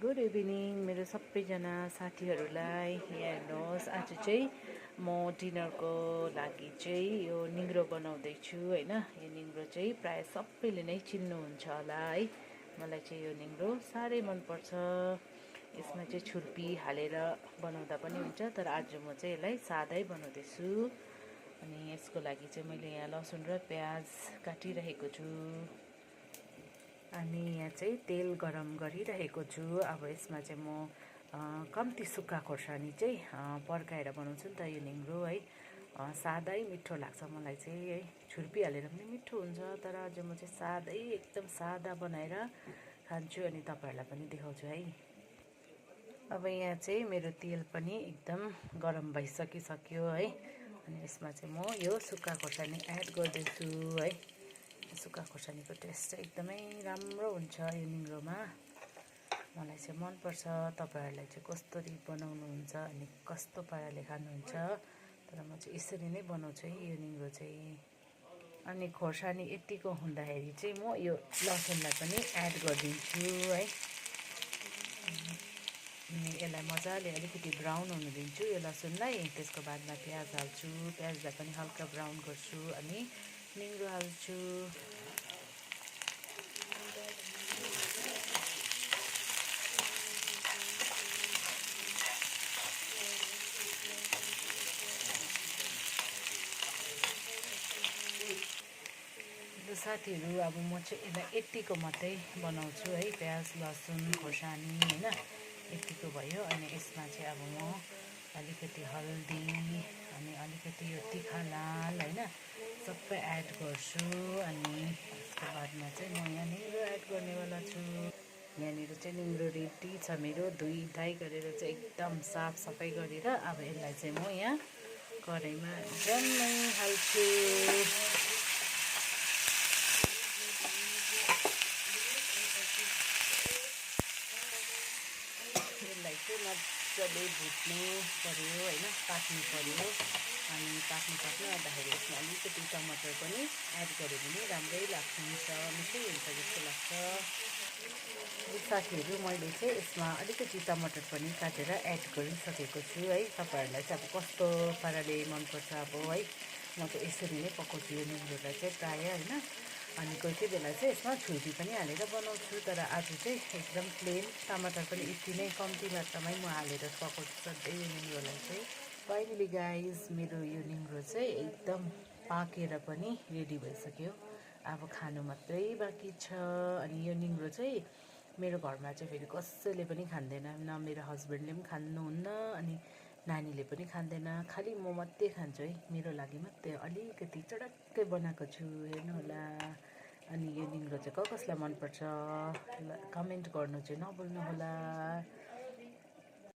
Good evening मेरो सबैजना साथीहरूलाई। यहाँ हेर्नुहोस्, आज चाहिँ म डिनरको लागि चाहिँ यो निङ्ग्रो बनाउँदैछु होइन। यो निङ्ग्रो चाहिँ प्राय सबैले नै चिन्नुहुन्छ होला है। मलाई चाहिँ यो निङ्ग्रो साह्रै मनपर्छ। यसमा चाहिँ छुर्पी हालेर बनाउँदा पनि हुन्छ, तर आज म चाहिँ यसलाई सादै बनाउँदैछु। अनि यसको लागि चाहिँ मैले यहाँ लसुन र प्याज काटिरहेको छु। अनि यहाँ चाहिँ तेल गरम गरिरहेको छु। अब यसमा चाहिँ म कम्ती सुक्खा खोर्सानी चाहिँ पर्काएर बनाउँछु नि त यो निङ्ग्रो है। सादै मिठो लाग्छ मलाई चाहिँ है। छुर्पी हालेर पनि मिठो हुन्छ, तर आज म चाहिँ सादै एकदम सादा बनाएर खान्छु अनि तपाईँहरूलाई पनि देखाउँछु है। अब यहाँ चाहिँ मेरो तेल पनि एकदम गरम भइसकिसक्यो है। अनि यसमा चाहिँ म यो सुक्खा खोर्सानी एड गर्दैछु है। सुक्खा खोर्सानीको टेस्ट चाहिँ एकदमै राम्रो हुन्छ यो निङ्ग्रोमा। मलाई चाहिँ मनपर्छ। तपाईँहरूलाई चाहिँ कसरी बनाउनुहुन्छ अनि कस्तो पाराले खानुहुन्छ, तर म चाहिँ यसरी नै बनाउँछु है यो निङ्ग्रो चाहिँ। अनि खोर्सानी यतिको हुँदाखेरि चाहिँ म यो लसुनलाई पनि एड गरिदिन्छु है। अनि यसलाई मजाले अलिकति ब्राउन हुनु दिन्छु यो लसुनलाई। त्यसको बादमा प्याज हाल्छु, प्याजलाई पनि हल्का ब्राउन गर्छु अनि निङ्ग्रो हाल्छु। साथीहरू, अब म चाहिँ यसलाई यतिको मात्रै बनाउँछु है। प्याज लसुन खोर्सानी होइन यतिको भयो। अनि यसमा चाहिँ अब म अलिकति हल्दी अनि अलिकति यो तिखा लाल होइन सबै एड गर्छु। अनि त्यसको बादमा चाहिँ म यहाँ निङ्ग्रो एड गर्नेवाला छु। यहाँनिर चाहिँ निङ्ग्रो रेडी छ मेरो। धुइ धाइ गरेर चाहिँ एकदम साफ सफाइ गरेर अब यसलाई चाहिँ म यहाँ कराईमा जम्मै हाल्छु। यसलाई चाहिँ मजाले भुट्नु पऱ्यो होइन, पाक्नु पऱ्यो। अनि पाक्नु आँट्दाखेरि यसमा अलिकति टमाटर पनि एड गऱ्यो भने राम्रै लाग्छ, मिठै हुन्छ जस्तो लाग्छ। साथीहरू, मैले चाहिँ यसमा अलिकति टमाटर पनि काटेर एड गरिसकेको छु है। तपाईँहरूलाई चाहिँ अब कस्तो पाराले मनपर्छ अब है। म चाहिँ यसरी नै पकाउँछु यो निङ्ग्रोलाई चाहिँ प्रायः होइन। अनि कोही कोही बेला चाहिँ यसमा छुर्पी पनि हालेर बनाउँछु, तर आज चाहिँ एकदम प्लेन टमाटर पनि यति नै कम्ती मात्रामै म हालेर पकाउँछु सधैँ यो निङ्ग्रोलाई चाहिँ। फाइनली गाइज, मेरो यो निङ्ग्रो चाहिँ एकदम पाकेर पनि रेडी भइसक्यो। अब खानु मात्रै बाँकी छ। अनि यो निङ्ग्रो चाहिँ मेरो घरमा चाहिँ फेरि कसैले पनि खाँदैन, न मेरो हस्बेन्डले पनि खानुहुन्न अनि नानीले पनि खाँदैन, खालि म मात्रै खान्छु है। मेरो लागि मात्रै अलिकति चटक्कै बनाएको छु, हेर्नु होला। अनि यो निङ्ग्रो चाहिँ कसलाई मनपर्छ कमेन्ट गर्नु चाहिँ नभुल्नु होला।